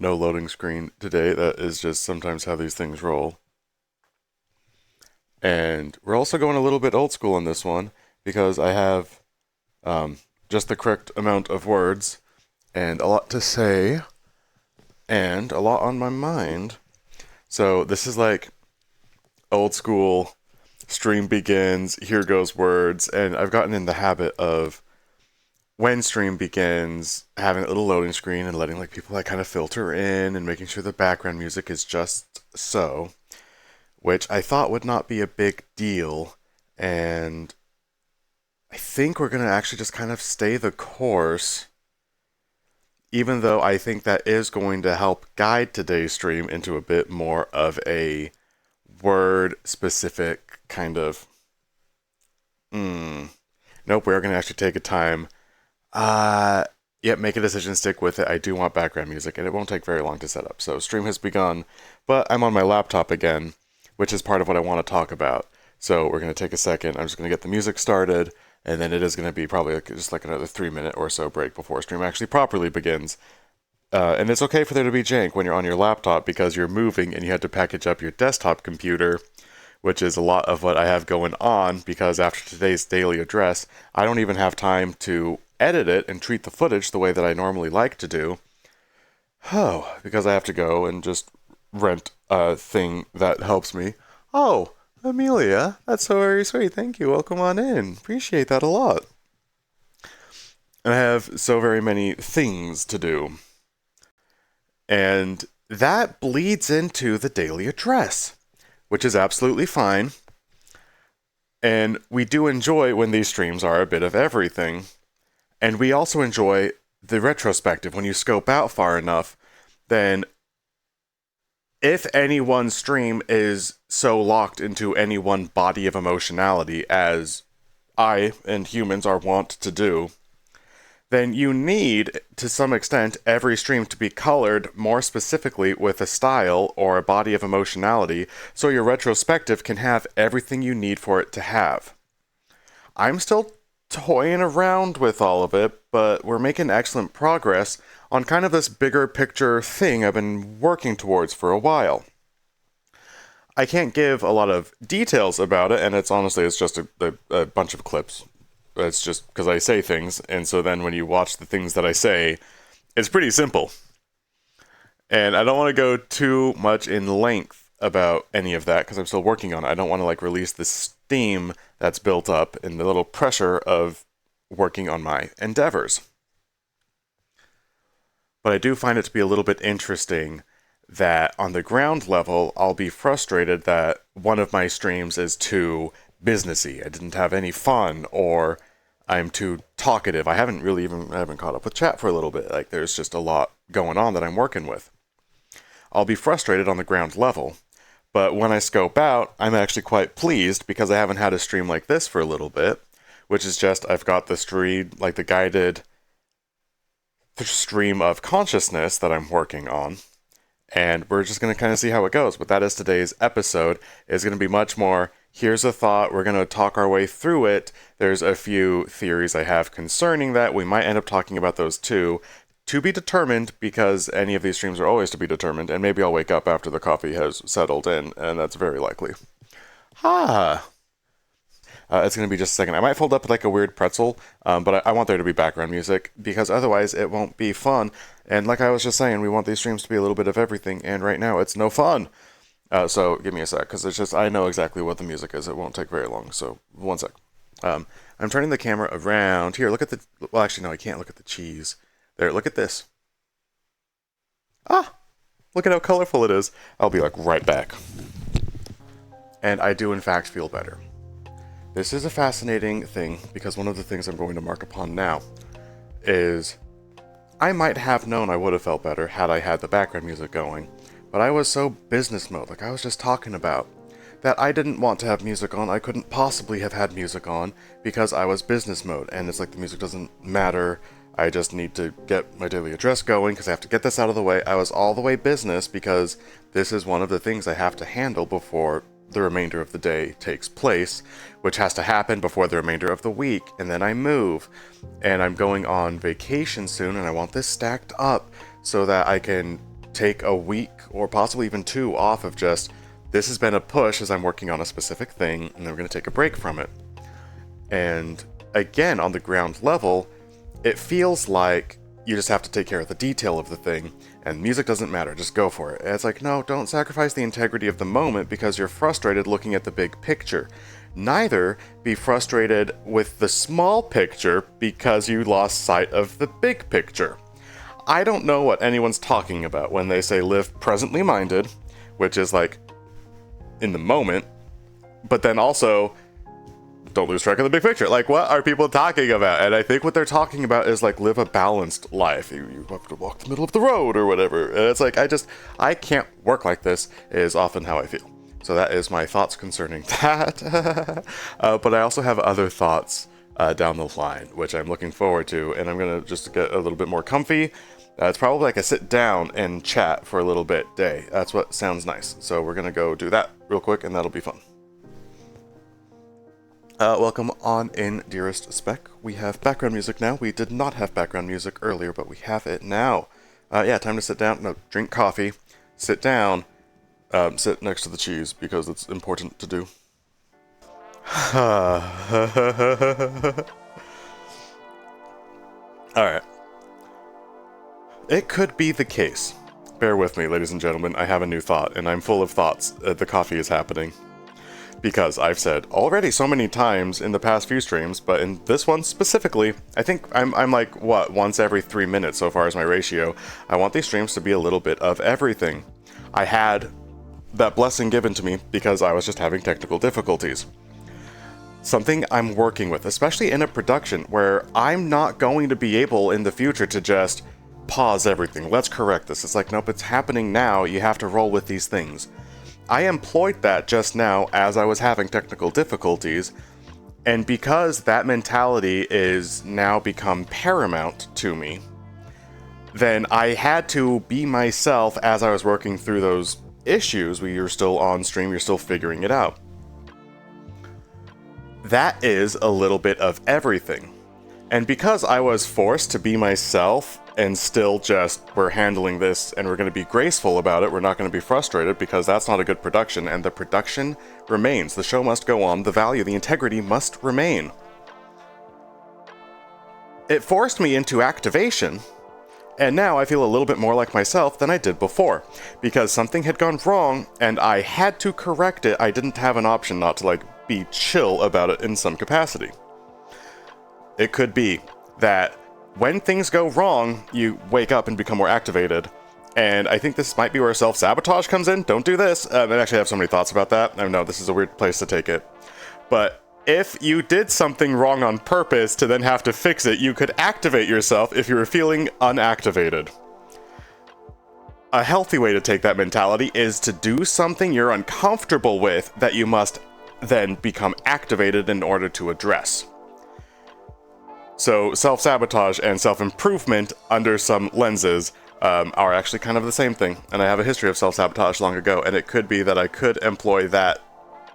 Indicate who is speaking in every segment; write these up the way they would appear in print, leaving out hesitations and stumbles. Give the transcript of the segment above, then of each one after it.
Speaker 1: no loading screen today. That is just sometimes how these things roll. And we're also going a little bit old school in this one because I have just the correct amount of words and a lot to say and a lot on my mind. So this is like old school, stream begins, here goes words, and I've gotten in the habit of when stream begins, having a little loading screen and letting like people like kind of filter in and making sure the background music is just so, which I thought would not be a big deal, and I think we're gonna actually just kind of stay the course, even though I think that is going to help guide today's stream into a bit more of a word specific kind of nope, we're gonna actually take a time. Yep, make a decision, stick with it. I do want background music, and it won't take very long to set up. So stream has begun, but I'm on my laptop again, which is part of what I want to talk about. So we're going to take a second. I'm just going to get the music started, and then it is going to be probably just like another 3-minute or so break before stream actually properly begins. And it's okay for there to be jank when you're on your laptop because you're moving and you had to package up your desktop computer, which is a lot of what I have going on because after today's daily address, I don't even have time to edit it and treat the footage the way that I normally like to do. Oh, because I have to go and just rent a thing that helps me. Oh, Amelia, that's so very sweet. Thank you. Welcome on in. Appreciate that a lot. And I have so very many things to do. And that bleeds into the daily address, which is absolutely fine. And we do enjoy when these streams are a bit of everything. And we also enjoy the retrospective. When you scope out far enough, then if any one stream is so locked into any one body of emotionality as I and humans are wont to do, then you need, to some extent, every stream to be colored more specifically with a style or a body of emotionality so your retrospective can have everything you need for it to have. I'm still toying around with all of it, but we're making excellent progress on kind of this bigger picture thing I've been working towards for a while. I can't give a lot of details about it, and it's just a bunch of clips. It's just because I say things, and so then when you watch the things that I say, it's pretty simple. And I don't want to go too much in length about any of that, because I'm still working on it. I don't want to like release the steam that's built up and the little pressure of working on my endeavors. But I do find it to be a little bit interesting that on the ground level, I'll be frustrated that one of my streams is too businessy. I didn't have any fun, or I'm too talkative. I haven't caught up with chat for a little bit. Like, there's just a lot going on that I'm working with. I'll be frustrated on the ground level, but when I scope out, I'm actually quite pleased because I haven't had a stream like this for a little bit, which is just I've got the stream, like the guided stream of consciousness that I'm working on, and we're just going to kind of see how it goes. But that is today's episode. Is going to be much more, here's a thought, we're going to talk our way through it. There's a few theories I have concerning that. We might end up talking about those too. To be determined, because any of these streams are always to be determined, and maybe I'll wake up after the coffee has settled in, and that's very likely. It's going to be just a second. I might fold up like a weird pretzel, but I want there to be background music, because otherwise it won't be fun. And like I was just saying, we want these streams to be a little bit of everything, and right now it's no fun. So give me a sec, because it's just, I know exactly what the music is. It won't take very long, so one sec. I'm turning the camera around. Here, look at the, well actually no, I can't look at the cheese. There, look at this. Look at how colorful it is. I'll be like right back. And I do in fact feel better. This is a fascinating thing, because one of the things I'm going to mark upon now is I might have known I would have felt better had I had the background music going, but I was so business mode, like I was just talking about, that I didn't want to have music on. I couldn't possibly have had music on because I was business mode, and it's like the music doesn't matter. I just need to get my daily address going because I have to get this out of the way. I was all the way business because this is one of the things I have to handle before the remainder of the day takes place, which has to happen before the remainder of the week, and then I move. And I'm going on vacation soon, and I want this stacked up so that I can take a week or possibly even 2 off of just, this has been a push as I'm working on a specific thing, and then we're going to take a break from it. And again, on the ground level, it feels like you just have to take care of the detail of the thing, and music doesn't matter, just go for it. And it's like, no, don't sacrifice the integrity of the moment because you're frustrated looking at the big picture. Neither be frustrated with the small picture because you lost sight of the big picture. I don't know what anyone's talking about when they say live presently minded, which is like in the moment, but then also don't lose track of the big picture. Like, what are people talking about? And I think what they're talking about is like live a balanced life. You have to walk the middle of the road or whatever. And it's like, I can't work like this is often how I feel. So that is my thoughts concerning that. But I also have other thoughts down the line, which I'm looking forward to. And I'm going to just get a little bit more comfy. It's probably like a sit down and chat for a little bit day. That's what sounds nice. So we're going to go do that real quick, and that'll be fun. Welcome on in, dearest Spec. We have background music now. We did not have background music earlier, but we have it now. Yeah, time to sit down. No, drink coffee. Sit down. Sit next to the cheese, because it's important to do. Alright. It could be the case. Bear with me, ladies and gentlemen. I have a new thought, and I'm full of thoughts. The coffee is happening. Because I've said already so many times in the past few streams, but in this one specifically, I think I'm like, what, once every 3 minutes so far as my ratio. I want these streams to be a little bit of everything. I had that blessing given to me because I was just having technical difficulties. Something I'm working with, especially in a production where I'm not going to be able in the future to just pause everything. Let's correct this. It's like, nope, it's happening now. You have to roll with these things. I employed that just now as I was having technical difficulties, and because that mentality is now become paramount to me, then I had to be myself as I was working through those issues where you're still on stream, you're still figuring it out. That is a little bit of everything. And because I was forced to be myself and still just, we're handling this and we're going to be graceful about it, we're not going to be frustrated because that's not a good production, and the production remains. The show must go on, the value, the integrity must remain. It forced me into activation, and now I feel a little bit more like myself than I did before, because something had gone wrong and I had to correct it. I didn't have an option not to like be chill about it in some capacity. It could be that when things go wrong, you wake up and become more activated. And I think this might be where self-sabotage comes in. Don't do this. I actually have so many thoughts about that. I know this is a weird place to take it. But if you did something wrong on purpose to then have to fix it, you could activate yourself if you were feeling unactivated. A healthy way to take that mentality is to do something you're uncomfortable with that you must then become activated in order to address. So self-sabotage and self-improvement under some lenses are actually kind of the same thing. And I have a history of self-sabotage long ago, and it could be that I could employ that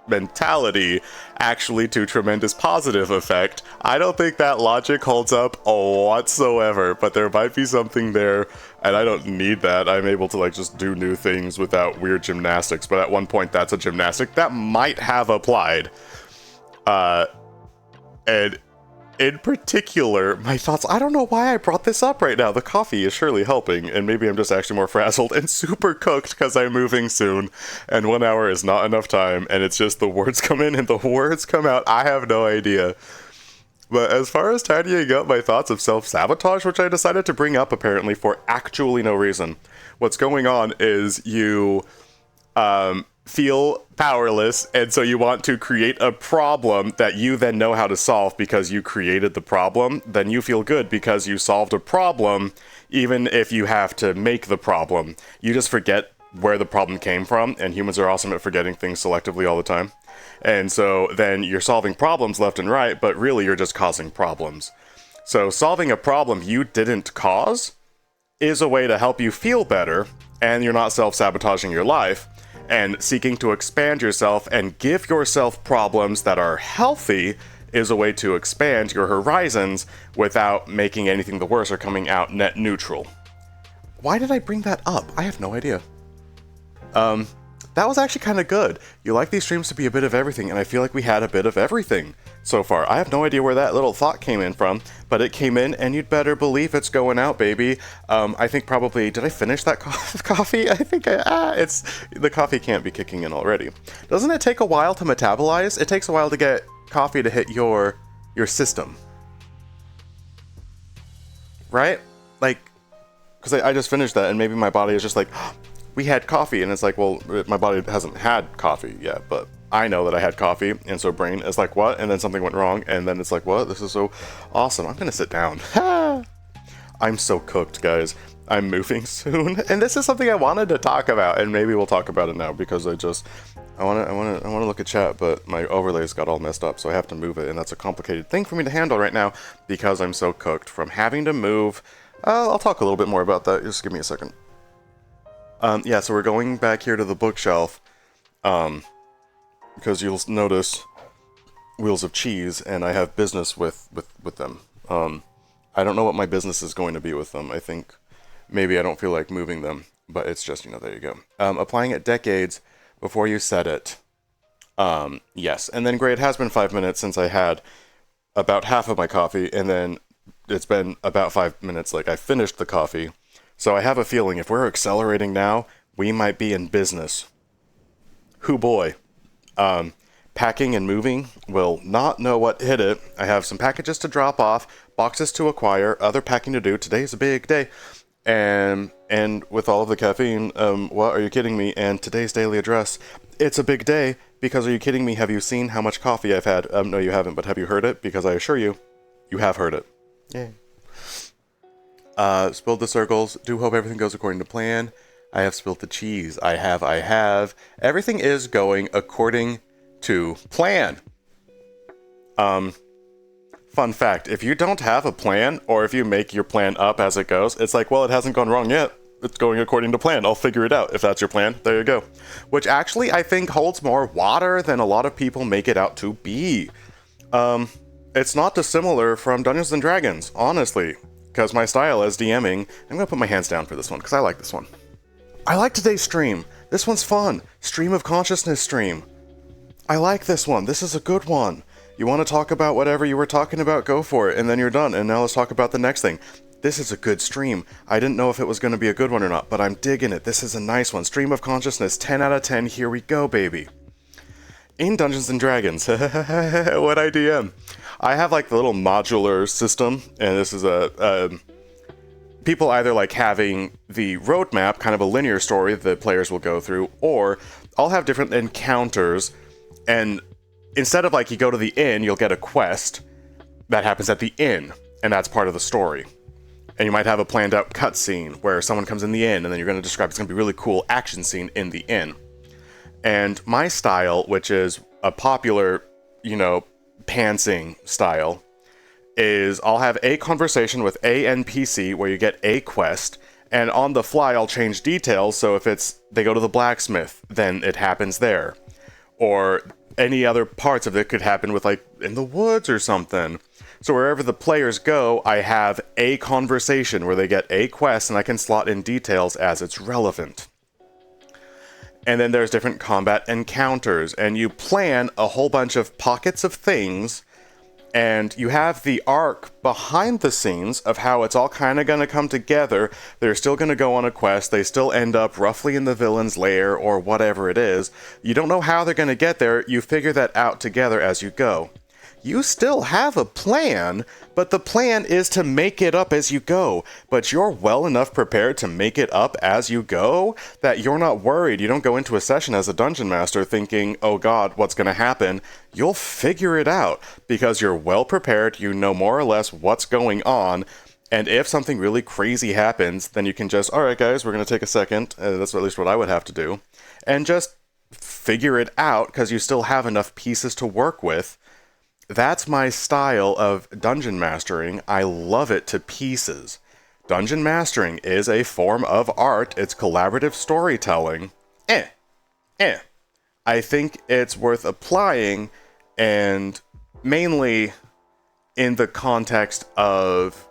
Speaker 1: mentality actually to tremendous positive effect. I don't think that logic holds up whatsoever, but there might be something there, and I don't need that. I'm able to like just do new things without weird gymnastics, but at one point that's a gymnastic that might have applied. And in particular, my thoughts, I don't know why I brought this up right now. The coffee is surely helping, and maybe I'm just actually more frazzled and super cooked because I'm moving soon, and 1 hour is not enough time, and it's just the words come in and the words come out. I have no idea. But as far as tidying up my thoughts of self-sabotage, which I decided to bring up apparently for actually no reason, what's going on is you feel powerless, and so you want to create a problem that you then know how to solve because you created the problem. Then you feel good because you solved a problem, even if you have to make the problem. You just forget where the problem came from, and humans are awesome at forgetting things selectively all the time. And so then you're solving problems left and right, but really you're just causing problems. So solving a problem you didn't cause is a way to help you feel better, and you're not self-sabotaging your life. And seeking to expand yourself and give yourself problems that are healthy is a way to expand your horizons without making anything the worse or coming out net neutral. Why did I bring that up? I have no idea. That was actually kind of good. You like these streams to be a bit of everything, and I feel like we had a bit of everything so far. I have no idea where that little thought came in from, but it came in, and you'd better believe it's going out, baby. I think probably, did I finish that coffee? I think the coffee can't be kicking in already. Doesn't it take a while to metabolize? It takes a while to get coffee to hit your system. Right? Like, because I just finished that, and maybe my body is just like, we had coffee, and it's like, well, my body hasn't had coffee yet, but I know that I had coffee, and so brain is like, what? And then something went wrong, and then it's like, what? This is so awesome. I'm gonna sit down. I'm so cooked, guys. I'm moving soon, and this is something I wanted to talk about, and maybe we'll talk about it now, because I wanna look at chat, but my overlays got all messed up, so I have to move it, and that's a complicated thing for me to handle right now, because I'm so cooked from having to move. I'll talk a little bit more about that. Just give me a second. Yeah, so we're going back here to the bookshelf, because you'll notice Wheels of Cheese, and I have business with them. I don't know what my business is going to be with them. I think maybe I don't feel like moving them, but it's just, there you go. Applying it decades before you set it. Yes, and then great, it has been 5 minutes since I had about half of my coffee, and then it's been about 5 minutes, like I finished the coffee. So I have a feeling if we're accelerating now, we might be in business. Hoo boy. Packing and moving will not know what hit it. I have some packages to drop off, boxes to acquire, other packing to do. Today's a big day. And with all of the caffeine, what, are you kidding me? And today's daily address, it's a big day, because are you kidding me? Have you seen how much coffee I've had? No, you haven't, but have you heard it? Because I assure you, you have heard it. Yay. Spilled the circles. Do hope everything goes according to plan. I have spilled the cheese. I have. Everything is going according to plan. Fun fact, if you don't have a plan, or if you make your plan up as it goes, it's like, well, it hasn't gone wrong yet. It's going according to plan. I'll figure it out. If that's your plan, there you go. Which actually, I think, holds more water than a lot of people make it out to be. It's not dissimilar from Dungeons & Dragons, honestly. Because my style as DMing, I'm going to put my hands down for this one, because I like this one. I like today's stream. This one's fun. Stream of consciousness stream. I like this one. This is a good one. You want to talk about whatever you were talking about, go for it, and then you're done, and now let's talk about the next thing. This is a good stream. I didn't know if it was going to be a good one or not, but I'm digging it. This is a nice one. Stream of consciousness, 10 out of 10. Here we go, baby. In Dungeons & Dragons, what I DM. I have like the little modular system, and this is people either like having the roadmap, kind of a linear story that players will go through, or I'll have different encounters, and instead of like you go to the inn, you'll get a quest that happens at the inn, and that's part of the story. And you might have a planned out cutscene where someone comes in the inn, and then you're going to describe it's going to be a really cool action scene in the inn. And my style, which is a popular, pantsing style, is I'll have a conversation with a NPC where you get a quest, and on the fly I'll change details, so if they go to the blacksmith, then it happens there. Or any other parts of it could happen with like in the woods or something. So wherever the players go, I have a conversation where they get a quest, and I can slot in details as it's relevant. And then there's different combat encounters, and you plan a whole bunch of pockets of things, and you have the arc behind the scenes of how it's all kind of going to come together. They're still going to go on a quest. They still end up roughly in the villain's lair or whatever it is. You don't know how they're going to get there. You figure that out together as you go. You still have a plan, but the plan is to make it up as you go. But you're well enough prepared to make it up as you go that you're not worried. You don't go into a session as a dungeon master thinking, oh god, what's going to happen? You'll figure it out because you're well prepared. You know more or less what's going on. And if something really crazy happens, then you can just, all right, guys, we're going to take a second. That's at least what I would have to do. And just figure it out because you still have enough pieces to work with. That's my style of dungeon mastering. I love it to pieces. Dungeon mastering is a form of art. It's collaborative storytelling. I think it's worth applying, and mainly in the context of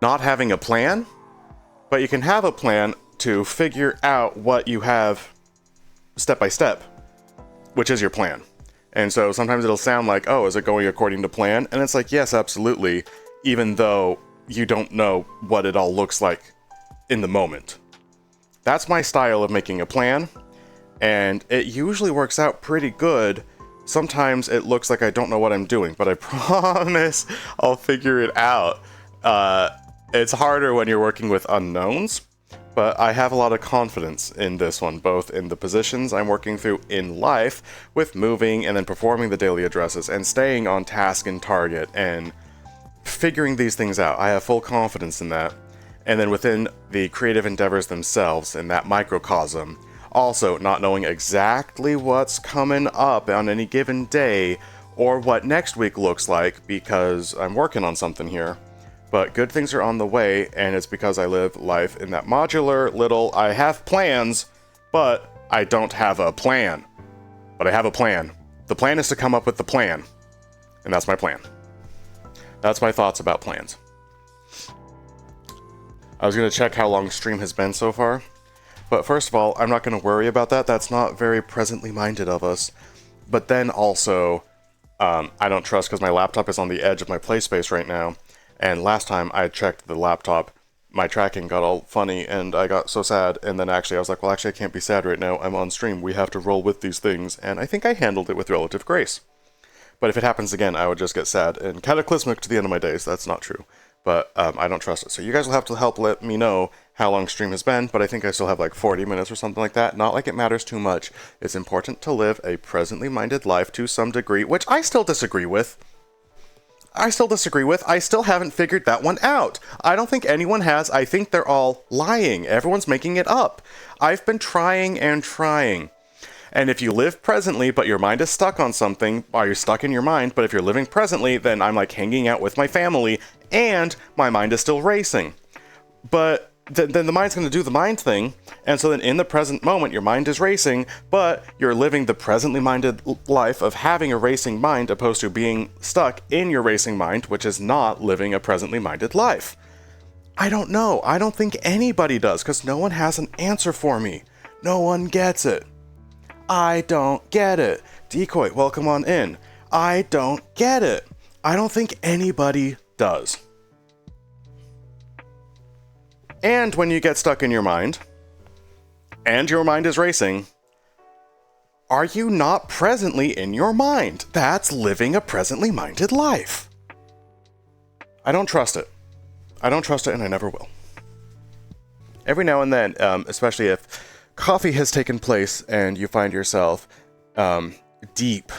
Speaker 1: not having a plan, But you can have a plan to figure out what you have step by step, which is your plan. And so sometimes it'll sound like, oh, is it going according to plan? And it's like, yes, absolutely, even though you don't know what it all looks like in the moment. That's my style of making a plan, and it usually works out pretty good. Sometimes it looks like I don't know what I'm doing, but I promise I'll figure it out. It's harder when you're working with unknowns, but I have a lot of confidence in this one, both in the positions I'm working through in life, with moving and then performing the daily addresses, and staying on task and target, and figuring these things out. I have full confidence in that. And then within the creative endeavors themselves, in that microcosm, also not knowing exactly what's coming up on any given day, or what next week looks like, because I'm working on something here. But good things are on the way, and it's because I live life in that modular little, I have plans, but I don't have a plan. But I have a plan. The plan is to come up with the plan. And that's my plan. That's my thoughts about plans. I was going to check how long Stream has been so far. But first of all, I'm not going to worry about that. That's not very presently minded of us. But then also, I don't trust because my laptop is on the edge of my play space right now. And last time I checked the laptop, my tracking got all funny and I got so sad. And then actually I was like, well, actually I can't be sad right now. I'm on stream. We have to roll with these things. And I think I handled it with relative grace. But if it happens again, I would just get sad and cataclysmic to the end of my days. That's not true. But I don't trust it. So you guys will have to help let me know how long stream has been. But I think I still have like 40 minutes or something like that. Not like it matters too much. It's important to live a presently minded life to some degree, which I still disagree with. I still haven't figured that one out. I don't think anyone has. I think they're all lying. Everyone's making it up. I've been trying and trying. And if you live presently, but your mind is stuck on something, or you're stuck in your mind, but if you're living presently, then I'm like hanging out with my family, and my mind is still racing. But then the mind's going to do the mind thing, and so then in the present moment, your mind is racing, but you're living the presently minded life of having a racing mind, opposed to being stuck in your racing mind, which is not living a presently minded life. I don't know. I don't think anybody does, because no one has an answer for me. No one gets it. I don't get it. Decoy, welcome on in. I don't get it. I don't think anybody does. And when you get stuck in your mind, and your mind is racing, are you not presently in your mind? That's living a presently minded life. I don't trust it. I don't trust it, and I never will. Every now and then, especially if coffee has taken place and you find yourself deep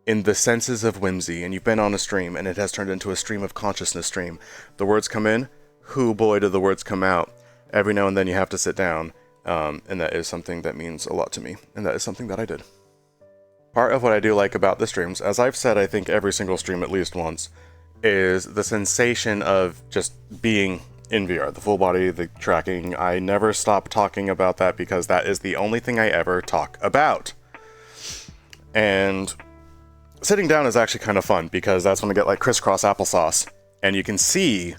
Speaker 1: in the senses of whimsy, and you've been on a stream and it has turned into a stream of consciousness stream. The words come in, hoo boy do the words come out. Every now and then you have to sit down, and that is something that means a lot to me, and that is something that I did. Part of what I do like about the streams, as I've said I think every single stream at least once, is the sensation of just being in VR, the full body, the tracking. I never stop talking about that because that is the only thing I ever talk about. And sitting down is actually kind of fun because that's when I get like Criss-Cross applesauce, and you can see,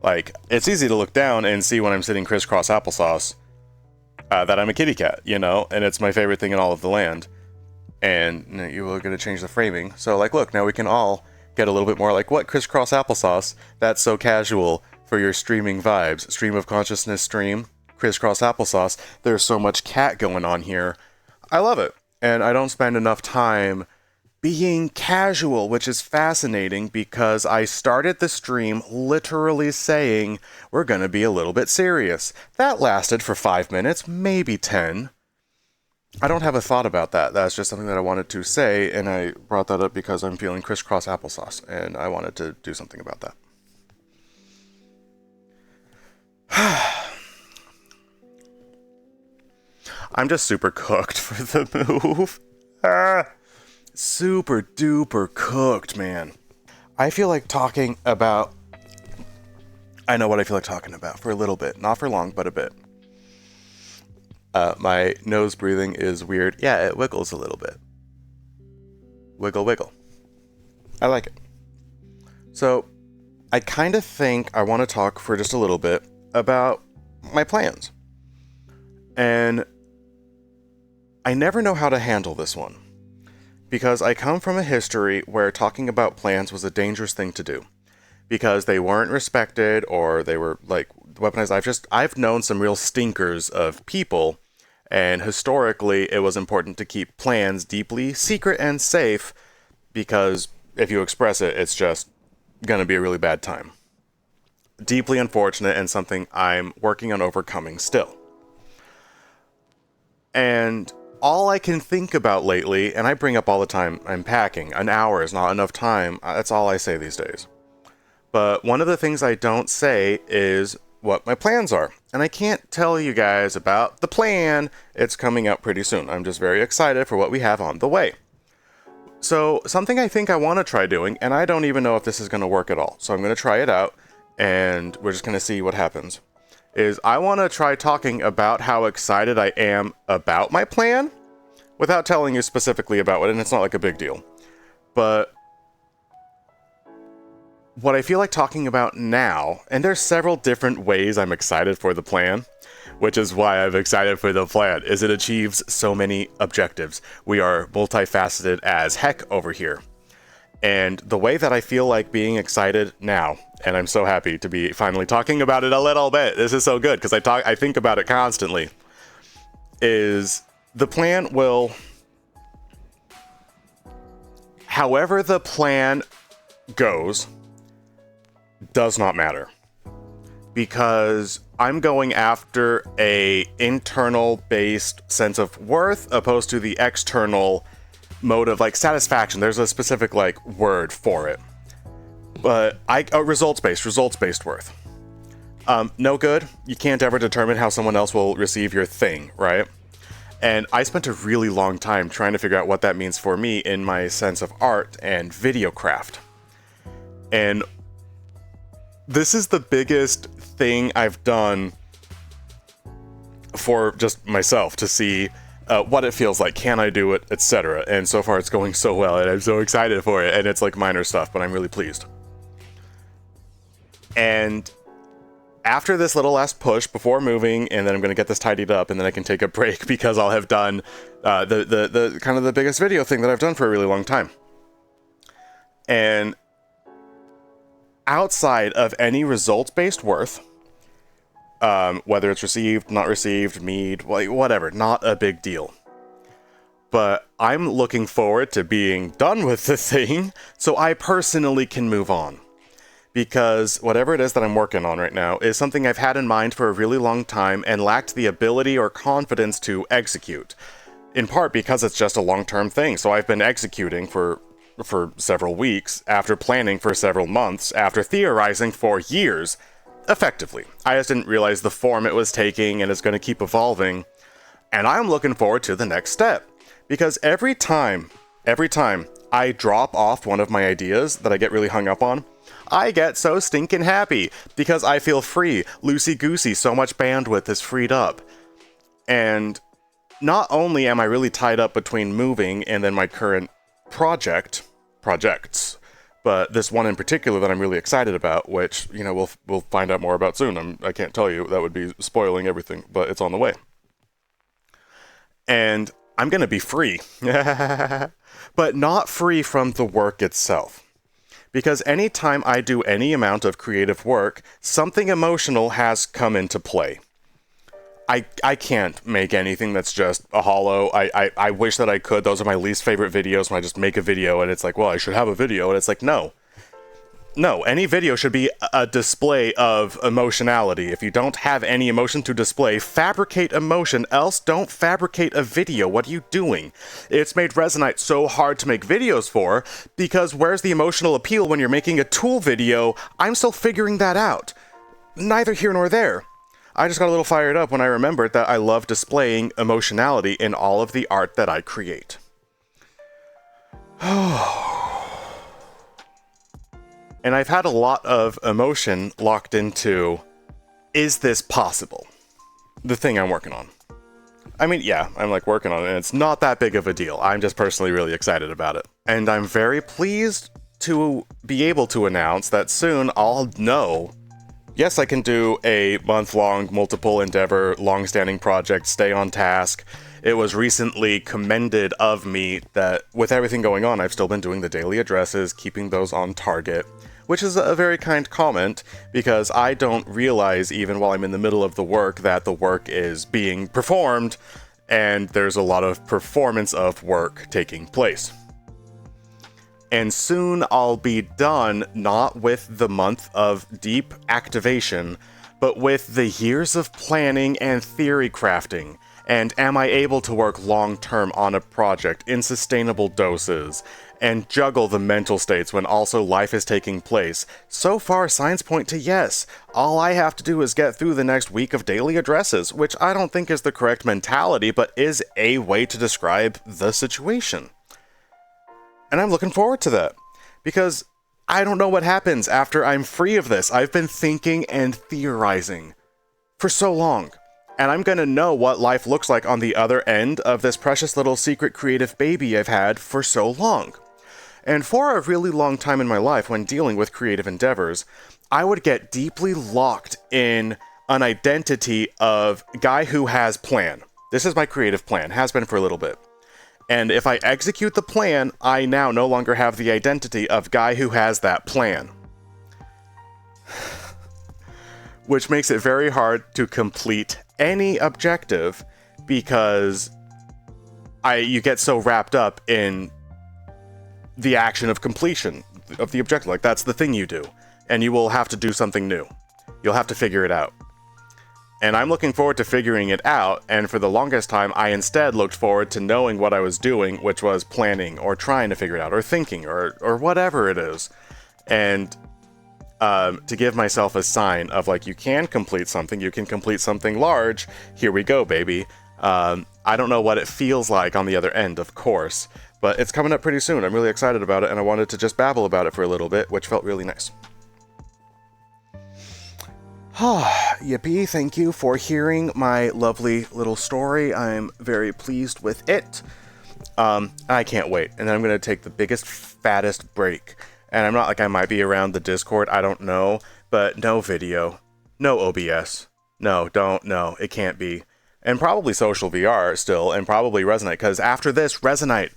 Speaker 1: like, it's easy to look down and see when I'm sitting Criss-Cross applesauce that I'm a kitty cat, you know, and it's my favorite thing in all of the land. And you were going to change the framing. So like, look, now we can all get a little bit more like, what, Criss-Cross applesauce? That's so casual for your streaming vibes. Stream of consciousness stream, Criss-Cross applesauce. There's so much cat going on here. I love it. And I don't spend enough time being casual, which is fascinating because I started the stream literally saying we're going to be a little bit serious. That lasted for 5 minutes, maybe 10. I don't have a thought about that. That's just something that I wanted to say, and I brought that up because I'm feeling Criss-Cross applesauce, and I wanted to do something about that. I'm just super cooked for the move. Super duper cooked, man. I feel like talking about... I know what I feel like talking about for a little bit. Not for long, but a bit. My nose breathing is weird. Yeah, it wiggles a little bit. Wiggle, wiggle. I like it. So, I kind of think I want to talk for just a little bit about my plans. And I never know how to handle this one, because I come from a history where talking about plans was a dangerous thing to do, because they weren't respected or they were like weaponized. I've known some real stinkers of people, and historically it was important to keep plans deeply secret and safe, because if you express it, it's just gonna be a really bad time. Deeply unfortunate, and something I'm working on overcoming still. And all I can think about lately, and I bring up all the time, I'm packing. An hour is not enough time. That's all I say these days. But one of the things I don't say is what my plans are. And I can't tell you guys about the plan. It's coming up pretty soon. I'm just very excited for what we have on the way. So something I think I want to try doing, and I don't even know if this is going to work at all. So I'm going to try it out, and we're just going to see what happens. Is I want to try talking about how excited I am about my plan without telling you specifically about it, and it's not like a big deal. But what I feel like talking about now, and there's several different ways I'm excited for the plan, which is why I'm excited for the plan, is it achieves so many objectives. We are multifaceted as heck over here. And the way that I feel like being excited now, and I'm so happy to be finally talking about it a little bit, this is so good, because I think about it constantly, is the plan will, however the plan goes, does not matter. Because I'm going after a internal based sense of worth opposed to the external mode of like satisfaction. There's a specific like word for it, but results based worth. No good. You can't ever determine how someone else will receive your thing, right? And I spent a really long time trying to figure out what that means for me in my sense of art and video craft. And this is the biggest thing I've done for just myself to see what it feels like, can I do it, etc. And so far it's going so well, and I'm so excited for it, and it's like minor stuff, but I'm really pleased. And after this little last push before moving, and then I'm going to get this tidied up, and then I can take a break because I'll have done the kind of the biggest video thing that I've done for a really long time. And outside of any results-based worth, whether it's received, not received, mead, whatever, not a big deal. But I'm looking forward to being done with the thing so I personally can move on. Because whatever it is that I'm working on right now is something I've had in mind for a really long time and lacked the ability or confidence to execute. In part because it's just a long-term thing, so I've been executing for several weeks, after planning for several months, after theorizing for years, effectively. I just didn't realize the form it was taking, and it's going to keep evolving, and I'm looking forward to the next step. Because every time I drop off one of my ideas that I get really hung up on, I get so stinking happy, because I feel free, loosey-goosey, so much bandwidth is freed up. And not only am I really tied up between moving and then my current projects, but this one in particular that I'm really excited about, which, you know, we'll find out more about soon. I can't tell you, that would be spoiling everything, but it's on the way. And I'm gonna be free, but not free from the work itself. Because anytime I do any amount of creative work, something emotional has come into play. I can't make anything that's just a hollow. I wish that I could. Those are my least favorite videos, when I just make a video and it's like, well, I should have a video. And it's like, no. No, any video should be a display of emotionality. If you don't have any emotion to display, fabricate emotion, else don't fabricate a video. What are you doing? It's made Resonite so hard to make videos for, because where's the emotional appeal when you're making a tool video? I'm still figuring that out. Neither here nor there. I just got a little fired up when I remembered that I love displaying emotionality in all of the art that I create. And I've had a lot of emotion locked into, is this possible? The thing I'm working on. I mean, yeah, I'm like working on it, and it's not that big of a deal. I'm just personally really excited about it. And I'm very pleased to be able to announce that soon I'll know Yes, I can do a month-long, multiple endeavor, long-standing project, stay on task. It was recently commended of me that with everything going on, I've still been doing the daily addresses, keeping those on target, which is a very kind comment, because I don't realize, even while I'm in the middle of the work, that the work is being performed, and there's a lot of performance of work taking place. And soon I'll be done, not with the month of deep activation, but with the years of planning and theory crafting. And am I able to work long-term on a project in sustainable doses, and juggle the mental states when also life is taking place? So far, signs point to yes. All I have to do is get through the next week of daily addresses, which I don't think is the correct mentality, but is a way to describe the situation. And I'm looking forward to that, because I don't know what happens after I'm free of this. I've been thinking and theorizing for so long, and I'm gonna know what life looks like on the other end of this precious little secret creative baby I've had for so long. And for a really long time in my life, when dealing with creative endeavors, I would get deeply locked in an identity of guy who has plan. This is my creative plan, has been for a little bit. And if I execute the plan, I now no longer have the identity of guy who has that plan. Which makes it very hard to complete any objective, because you get so wrapped up in the action of completion of the objective. Like, that's the thing you do. And you will have to do something new. You'll have to figure it out. And I'm looking forward to figuring it out, and for the longest time, I instead looked forward to knowing what I was doing, which was planning, or trying to figure it out, or thinking, or whatever it is. And to give myself a sign of, like, you can complete something large, here we go, baby. I don't know what it feels like on the other end, of course, but it's coming up pretty soon. I'm really excited about it, and I wanted to just babble about it for a little bit, which felt really nice. Yippee, thank you for hearing my lovely little story. I'm very pleased with it. I can't wait. And then I'm going to take the biggest, fattest break. And I'm not like I might be around the Discord, I don't know. But no video. No OBS. No, it can't be. And probably Social VR still, and probably Resonate, because after this, Resonate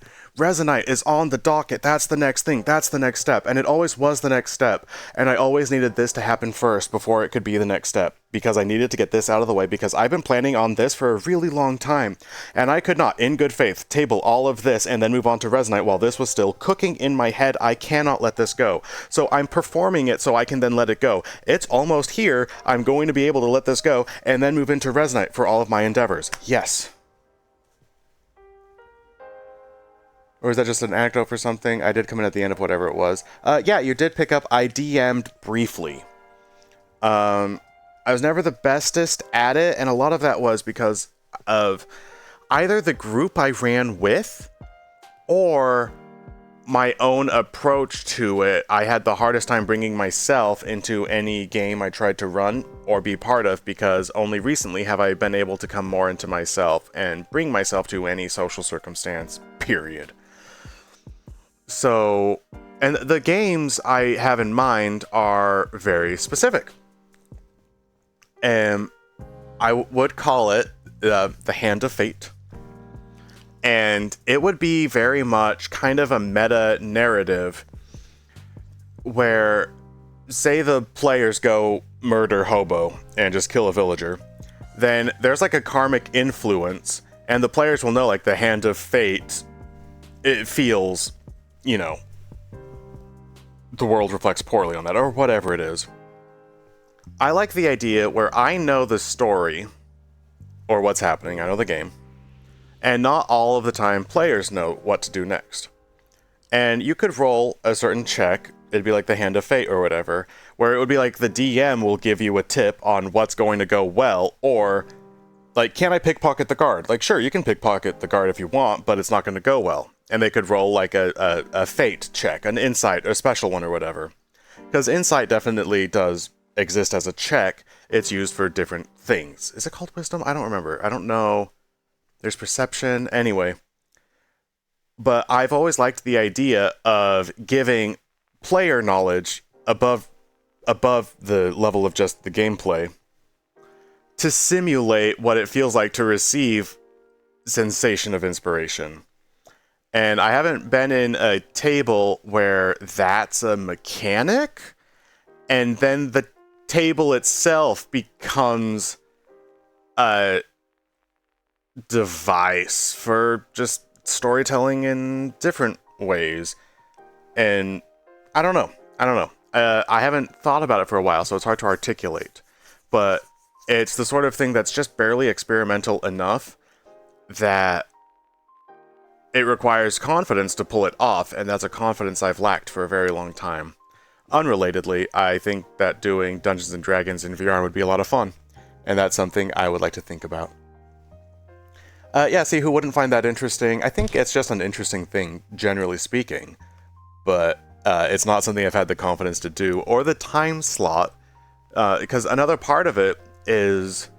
Speaker 1: is on the docket. That's the next thing. That's the next step. And it always was the next step. And I always needed this to happen first before it could be the next step, because I needed to get this out of the way, because I've been planning on this for a really long time. And I could not, in good faith, table all of this and then move on to Resonate while this was still cooking in my head. I cannot let this go. So I'm performing it so I can then let it go. It's almost here. I'm going to be able to let this go and then move into Resonate for all of my endeavors. Yes. Or is that just an anecdote for something? I did come in at the end of whatever it was. Yeah, you did pick up. I DM'd briefly. I was never the bestest at it, and a lot of that was because of either the group I ran with or my own approach to it. I had the hardest time bringing myself into any game I tried to run or be part of, because only recently have I been able to come more into myself and bring myself to any social circumstance, period. So, and the games I have in mind are very specific. I would call it the Hand of Fate. And it would be very much kind of a meta narrative where, say the players go murder hobo and just kill a villager, then there's like a karmic influence, and the players will know, like, the Hand of Fate, it feels, you know, the world reflects poorly on that, or whatever it is. I like the idea where I know the story, or what's happening, I know the game, and not all of the time players know what to do next. And you could roll a certain check, it'd be like the Hand of Fate or whatever, where it would be like the DM will give you a tip on what's going to go well, or, like, can I pickpocket the guard? Like, sure, you can pickpocket the guard if you want, but it's not going to go well. And they could roll like a fate check, an insight, a special one or whatever. Because insight definitely does exist as a check. It's used for different things. Is it called wisdom? I don't remember. I don't know. There's perception. Anyway. But I've always liked the idea of giving player knowledge above above the level of just the gameplay to simulate what it feels like to receive sensation of inspiration. And I haven't been in a table where that's a mechanic, and then the table itself becomes a device for just storytelling in different ways. And I don't know. I haven't thought about it for a while, so it's hard to articulate. But it's the sort of thing that's just barely experimental enough that it requires confidence to pull it off, and that's a confidence I've lacked for a very long time. Unrelatedly, I think that doing Dungeons & Dragons in VR would be a lot of fun, and that's something I would like to think about. Yeah, see, who wouldn't find that interesting? I think it's just an interesting thing, generally speaking, but it's not something I've had the confidence to do, or the time slot, because another part of it is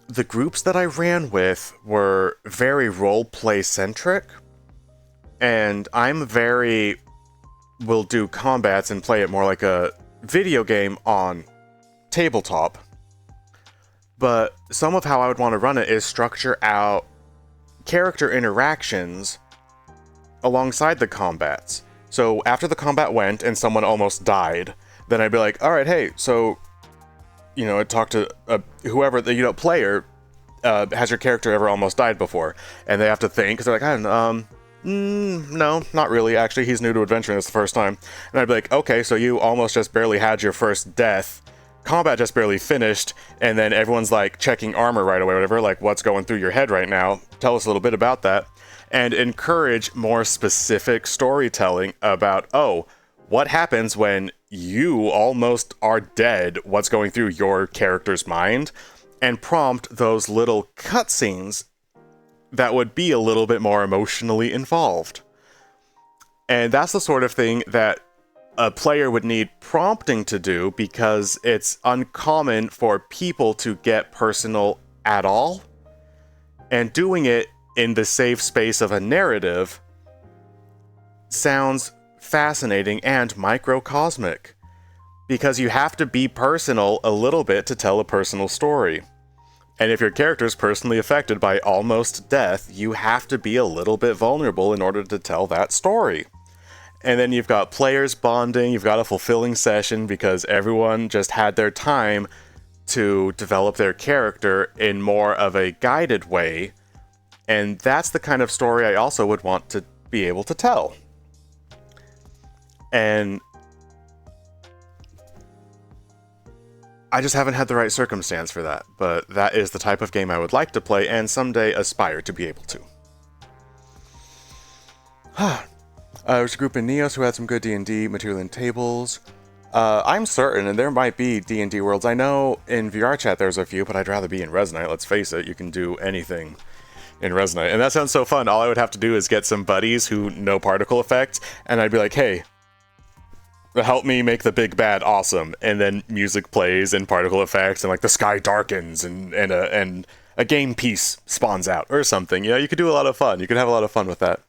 Speaker 1: the groups that I ran with were very role-play centric, and I'm will do combats and play it more like a video game on tabletop. But some of how I would want to run it is structure out character interactions alongside the combats. So after the combat went and someone almost died, then I'd be like, alright, hey, so I'd talk to whoever the player. Has your character ever almost died before? And they have to think, because they're like, no, not really. Actually, he's new to adventuring. This the first time. And I'd be like, okay, so you almost just barely had your first death. Combat just barely finished, and then everyone's like checking armor right away, whatever. Like, what's going through your head right now? Tell us a little bit about that, and encourage more specific storytelling about, what happens when you almost are dead? What's going through your character's mind? And prompt those little cutscenes that would be a little bit more emotionally involved. And that's the sort of thing that a player would need prompting to do, because it's uncommon for people to get personal at all. And doing it in the safe space of a narrative sounds fascinating and microcosmic, because you have to be personal a little bit to tell a personal story. And if your character's personally affected by almost death, you have to be a little bit vulnerable in order to tell that story. And then you've got players bonding, you've got a fulfilling session because everyone just had their time to develop their character in more of a guided way. And that's the kind of story I also would want to be able to tell. And I just haven't had the right circumstance for that, but that is the type of game I would like to play and someday aspire to be able to. There's a group in Neos who had some good D&D material and tables. I'm certain, and there might be D&D worlds. I know in VR chat there's a few, but I'd rather be in Resonite. Let's face it, you can do anything in Resonite. And that sounds so fun. All I would have to do is get some buddies who know particle effects, and I'd be like, hey, help me make the big bad awesome. And then music plays and particle effects, and like the sky darkens, and a game piece spawns out or something. You know, you could do a lot of fun. You could have a lot of fun with that.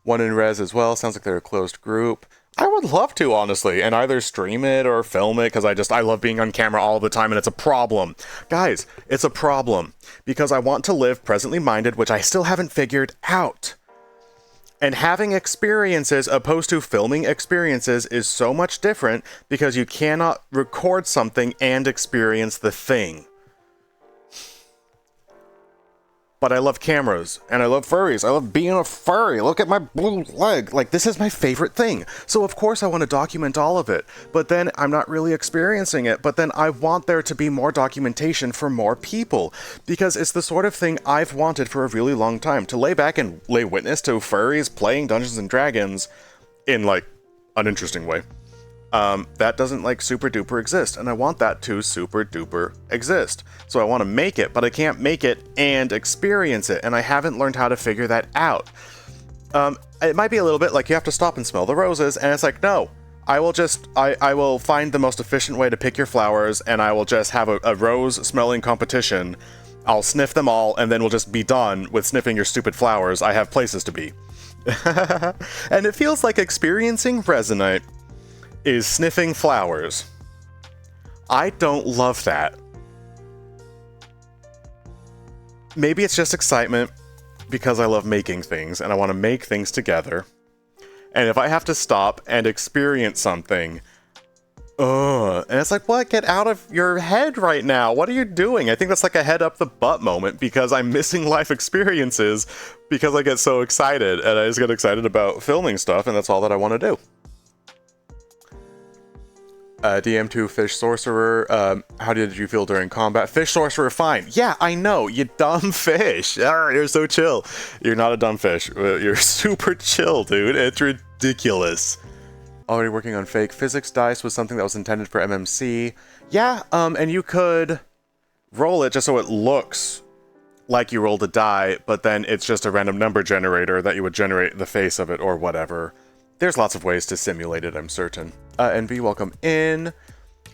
Speaker 1: One in Res as well. Sounds like they're a closed group. I would love to, honestly, and either stream it or film it, because I love being on camera all the time, and it's a problem. Guys, it's a problem, because I want to live presently minded, which I still haven't figured out. And having experiences opposed to filming experiences is so much different, because you cannot record something and experience the thing. But I love cameras, and I love furries. I love being a furry. Look at my blue leg. Like, this is my favorite thing. So of course I want to document all of it. But then I'm not really experiencing it. But then I want there to be more documentation for more people. Because it's the sort of thing I've wanted for a really long time. To lay back and lay witness to furries playing Dungeons & Dragons in, like, an interesting way. That doesn't, like, super duper exist, and I want that to super duper exist. So I want to make it, but I can't make it and experience it, and I haven't learned how to figure that out. It might be a little bit like you have to stop and smell the roses, and it's like, no, I will find the most efficient way to pick your flowers, and I will just have a rose smelling competition. I'll sniff them all, and then we'll just be done with sniffing your stupid flowers. I have places to be. And it feels like experiencing Resonite is sniffing flowers. I don't love that. Maybe it's just excitement because I love making things and I want to make things together. And if I have to stop and experience something, and it's like, what? Get out of your head right now. What are you doing? I think that's like a head up the butt moment because I'm missing life experiences because I get so excited and I just get excited about filming stuff and that's all that I want to do. DM2 Fish Sorcerer, how did you feel during combat? Fish Sorcerer, fine. Yeah, I know, you dumb fish. You're so chill. You're not a dumb fish. You're super chill, dude. It's ridiculous. Already working on fake physics dice was something that was intended for MMC. Yeah, and you could roll it just so it looks like you rolled a die, but then it's just a random number generator that you would generate the face of it or whatever. There's lots of ways to simulate it, I'm certain. NV, welcome in.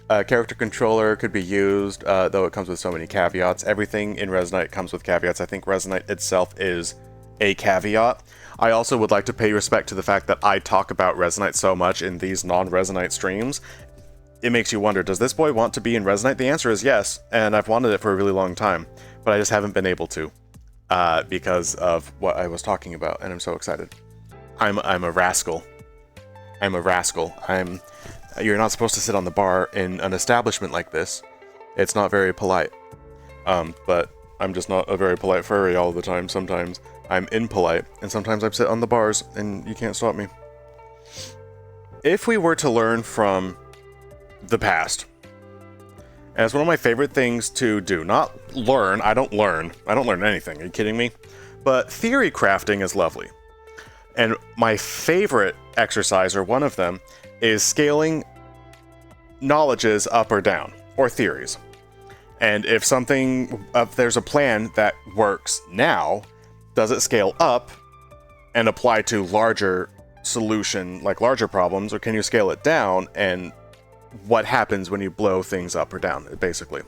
Speaker 1: Character controller could be used, though it comes with so many caveats. Everything in Resonite comes with caveats. I think Resonite itself is a caveat. I also would like to pay respect to the fact that I talk about Resonite so much in these non-Resonite streams. It makes you wonder, does this boy want to be in Resonite? The answer is yes, and I've wanted it for a really long time, but I just haven't been able to because of what I was talking about, and I'm so excited. I'm a rascal. I'm a rascal. You're not supposed to sit on the bar in an establishment like this. It's not very polite. But I'm just not a very polite furry all the time. Sometimes I'm impolite, and sometimes I sit on the bars, and you can't stop me. If we were to learn from the past, and it's one of my favorite things to do, not learn, I don't learn anything, are you kidding me? But theory crafting is lovely. And my favorite exercise, or one of them, is scaling knowledges up or down, or theories. And if there's a plan that works now, does it scale up and apply to larger larger problems, or can you scale it down, and what happens when you blow things up or down, basically.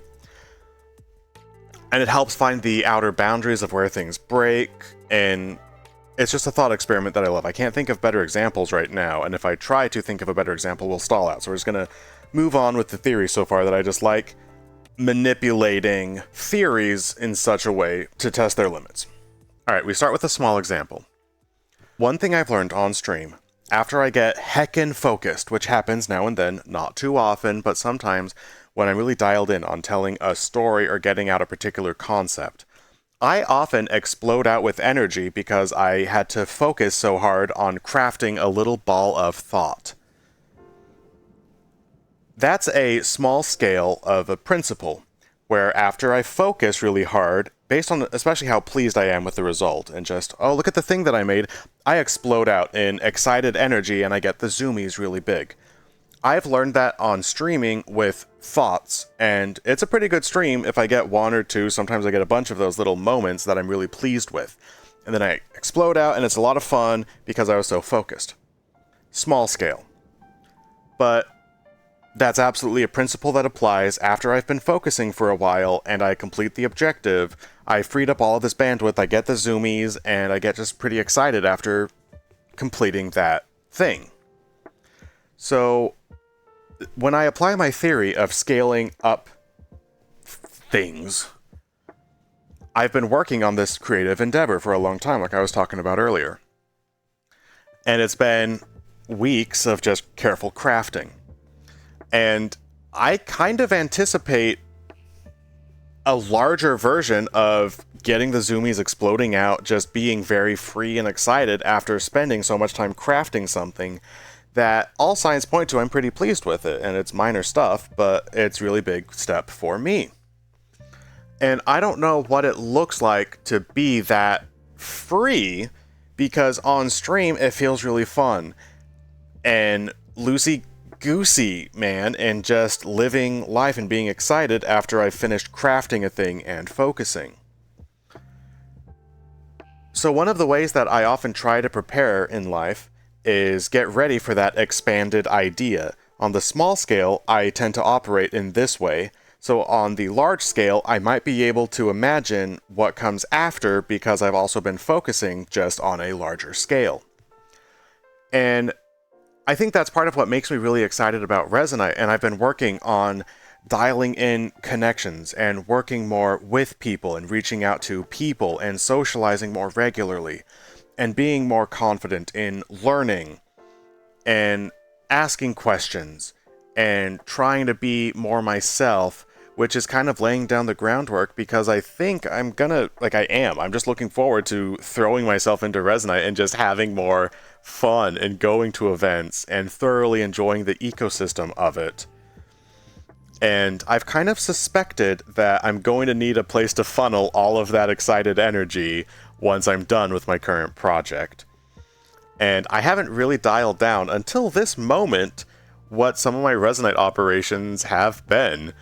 Speaker 1: And it helps find the outer boundaries of where things break, and it's just a thought experiment that I love. I can't think of better examples right now, and if I try to think of a better example, we'll stall out. So we're just going to move on with the theory so far that I just like manipulating theories in such a way to test their limits. Alright, we start with a small example. One thing I've learned on stream, after I get heckin' focused, which happens now and then, not too often, but sometimes when I'm really dialed in on telling a story or getting out a particular concept, I often explode out with energy because I had to focus so hard on crafting a little ball of thought. That's a small scale of a principle, where after I focus really hard, based on especially how pleased I am with the result, and just, oh, look at the thing that I made, I explode out in excited energy and I get the zoomies really big. I've learned that on streaming with thoughts, and it's a pretty good stream if I get one or two, sometimes I get a bunch of those little moments that I'm really pleased with. And then I explode out, and it's a lot of fun because I was so focused. Small scale. But that's absolutely a principle that applies after I've been focusing for a while, and I complete the objective. I freed up all of this bandwidth, I get the zoomies, and I get just pretty excited after completing that thing. So when I apply my theory of scaling up things, I've been working on this creative endeavor for a long time, like I was talking about earlier. And it's been weeks of just careful crafting. And I kind of anticipate a larger version of getting the zoomies exploding out, just being very free and excited after spending so much time crafting something that all signs point to I'm pretty pleased with it, and it's minor stuff, but it's a really big step for me. And I don't know what it looks like to be that free, because on stream it feels really fun and loosey-goosey, man, and just living life and being excited after I've finished crafting a thing and focusing. So one of the ways that I often try to prepare in life is get ready for that expanded idea. On the small scale, I tend to operate in this way. So on the large scale, I might be able to imagine what comes after because I've also been focusing just on a larger scale. And I think that's part of what makes me really excited about Resonite, and I've been working on dialing in connections and working more with people and reaching out to people and socializing more regularly and being more confident in learning and asking questions and trying to be more myself, which is kind of laying down the groundwork because I think I'm gonna, like I am, I'm just looking forward to throwing myself into Resonite and just having more fun and going to events and thoroughly enjoying the ecosystem of it. And I've kind of suspected that I'm going to need a place to funnel all of that excited energy once I'm done with my current project. And I haven't really dialed down until this moment what some of my Resonite operations have been.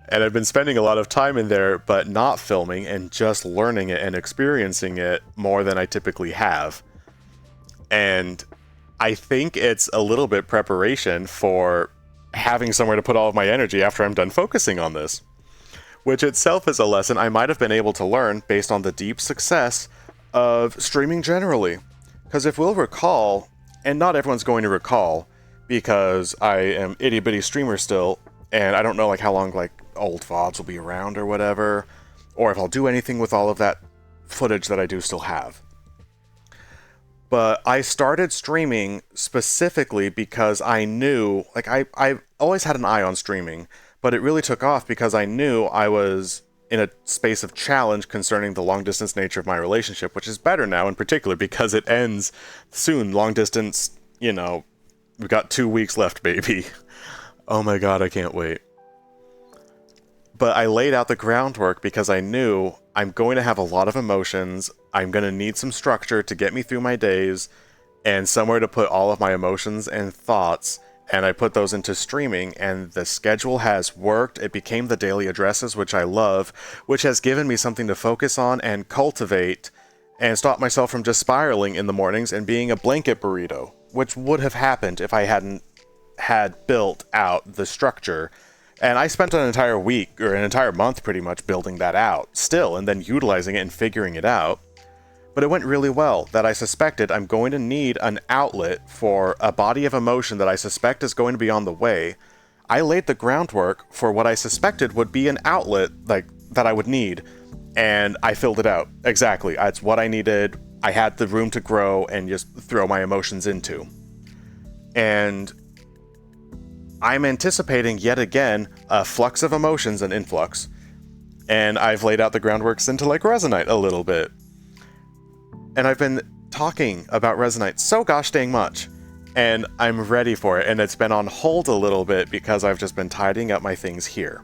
Speaker 1: And I've been spending a lot of time in there, but not filming and just learning it and experiencing it more than I typically have. And I think it's a little bit preparation for having somewhere to put all of my energy after I'm done focusing on this. Which itself is a lesson I might have been able to learn based on the deep success of streaming generally. Because if we'll recall, and not everyone's going to recall, because I am itty bitty streamer still, and I don't know like how long like old VODs will be around or whatever, or if I'll do anything with all of that footage that I do still have. But I started streaming specifically because I knew, like I always had an eye on streaming, but it really took off because I knew I was in a space of challenge concerning the long distance nature of my relationship, which is better now in particular because it ends soon. Long distance, you know, we've got 2 weeks left, baby. Oh my god, I can't wait. But I laid out the groundwork because I knew I'm going to have a lot of emotions, I'm going to need some structure to get me through my days, and somewhere to put all of my emotions and thoughts, and I put those into streaming, and the schedule has worked. It became the daily addresses, which I love, which has given me something to focus on and cultivate, and stop myself from just spiraling in the mornings and being a blanket burrito, which would have happened if I hadn't had built out the structure. And I spent an entire week, or an entire month pretty much, building that out, still, and then utilizing it and figuring it out. But it went really well, that I suspected I'm going to need an outlet for a body of emotion that I suspect is going to be on the way. I laid the groundwork for what I suspected would be an outlet, like, that I would need, and I filled it out. Exactly, it's what I needed. I had the room to grow and just throw my emotions into. And I'm anticipating, yet again, a flux of emotions and influx. And I've laid out the groundworks into, like, Resonite a little bit. And I've been talking about Resonite so gosh dang much. And I'm ready for it. And it's been on hold a little bit because I've just been tidying up my things here.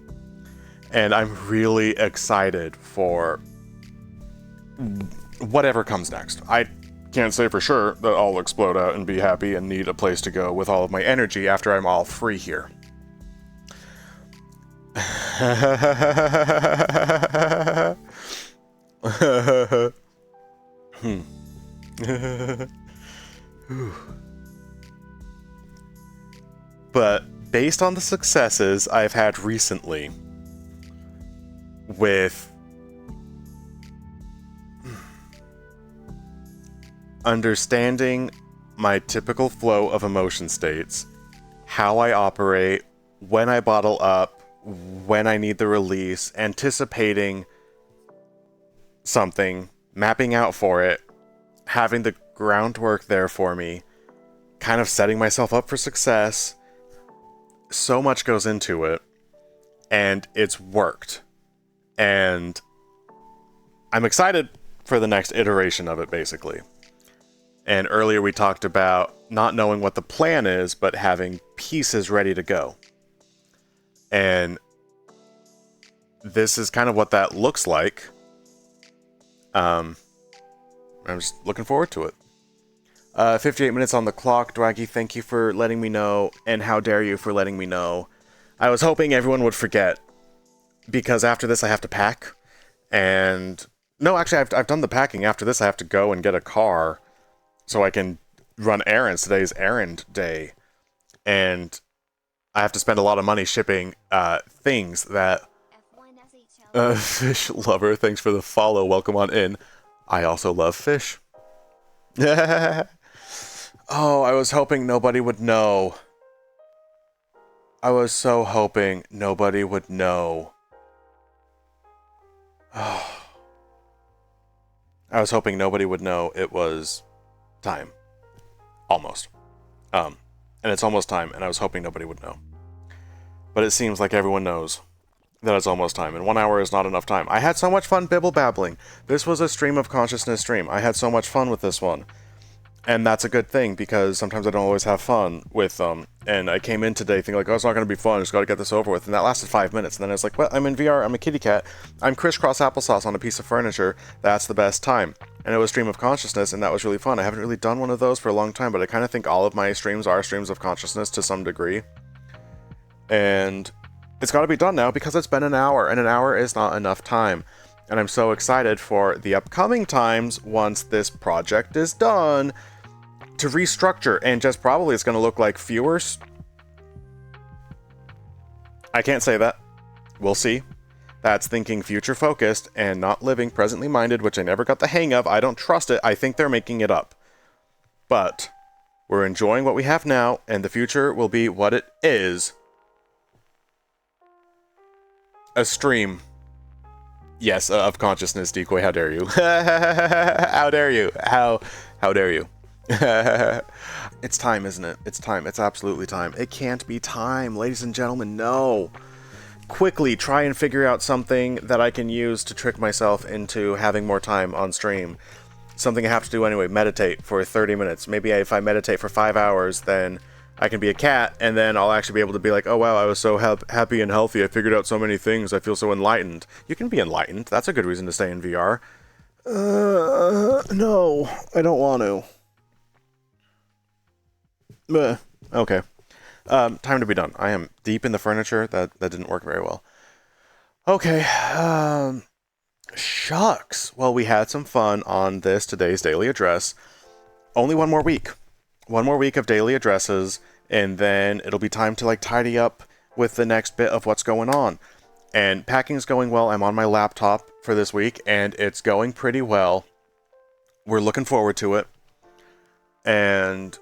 Speaker 1: And I'm really excited for whatever comes next. I can't say for sure that I'll explode out and be happy and need a place to go with all of my energy after I'm all free here. But based on the successes I've had recently with understanding my typical flow of emotion states, how I operate, when I bottle up, when I need the release, anticipating something, mapping out for it, having the groundwork there for me, kind of setting myself up for success. So much goes into it, and it's worked. And I'm excited for the next iteration of it, basically. And earlier we talked about not knowing what the plan is, but having pieces ready to go. And this is kind of what that looks like. I'm just looking forward to it. 58 minutes on the clock. Dwaggy, thank you for letting me know, and how dare you for letting me know. I was hoping everyone would forget, because after this I have to pack, and... No, actually, I've done the packing. After this I have to go and get a car, so I can run errands. Today's errand day, and I have to spend a lot of money shipping things that... Fish lover, thanks for the follow. Welcome on in. I also love fish. Oh, I was hoping nobody would know. I was so hoping nobody would know. Oh. I was hoping nobody would know it was time. Almost. And it's almost time, and I was hoping nobody would know. But it seems like everyone knows that it's almost time, and 1 hour is not enough time. I had so much fun bibble-babbling. This was a stream of consciousness stream. I had so much fun with this one. And that's a good thing, because sometimes I don't always have fun with them. And I came in today thinking, like, oh, it's not going to be fun, I just got to get this over with. And that lasted 5 minutes. And then I was like, well, I'm in VR, I'm a kitty cat. I'm Criss-Cross applesauce on a piece of furniture. That's the best time. And it was stream of consciousness, and that was really fun. I haven't really done one of those for a long time, but I kind of think all of my streams are streams of consciousness to some degree. And it's got to be done now, because it's been an hour, and an hour is not enough time. And I'm so excited for the upcoming times once this project is done to restructure, and just probably it's going to look like fewer... I can't say that. We'll see. That's thinking future-focused and not living presently-minded, which I never got the hang of. I don't trust it. I think they're making it up. But we're enjoying what we have now, and the future will be what it is. A stream. Yes, of consciousness, Decoy. How dare you? How dare you? How dare you? It's time, isn't it? It's time. It's absolutely time. It can't be time, ladies and gentlemen. No. Quickly try and figure out something that I can use to trick myself into having more time on stream. Something I have to do anyway. Meditate for 30 minutes. Maybe if I meditate for 5 hours, then I can be a cat, and then I'll actually be able to be like, oh wow, I was so happy and healthy. I figured out so many things. I feel so enlightened. You can be enlightened. That's a good reason to stay in VR. No. I don't want to. Okay. Time to be done. I am deep in the furniture. That didn't work very well. Okay. Shucks. Well, we had some fun on today's daily address. Only one more week. One more week of daily addresses, and then it'll be time to, like, tidy up with the next bit of what's going on. And packing's going well. I'm on my laptop for this week, and it's going pretty well. We're looking forward to it. And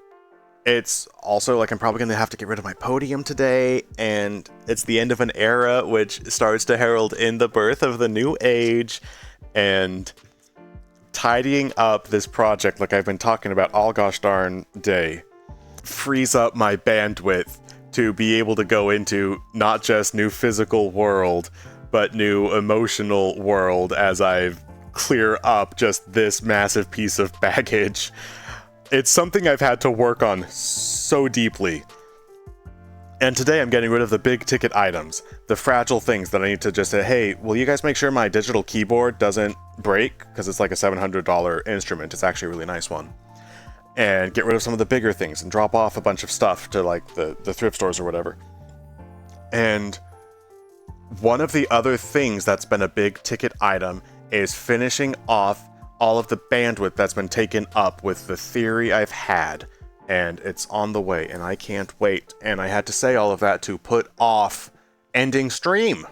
Speaker 1: it's also, like, I'm probably going to have to get rid of my podium today, and it's the end of an era which starts to herald in the birth of the new age, and tidying up this project, like I've been talking about all gosh darn day, frees up my bandwidth to be able to go into not just new physical world, but new emotional world as I clear up just this massive piece of baggage. It's something I've had to work on so deeply. And today I'm getting rid of the big ticket items, the fragile things that I need to just say, hey, will you guys make sure my digital keyboard doesn't break? Because it's like a $700 instrument. It's actually a really nice one. And get rid of some of the bigger things and drop off a bunch of stuff to, like, the thrift stores or whatever. And one of the other things that's been a big ticket item is finishing off all of the bandwidth that's been taken up with the theory I've had, and it's on the way, and I can't wait. And I had to say all of that to put off ending stream.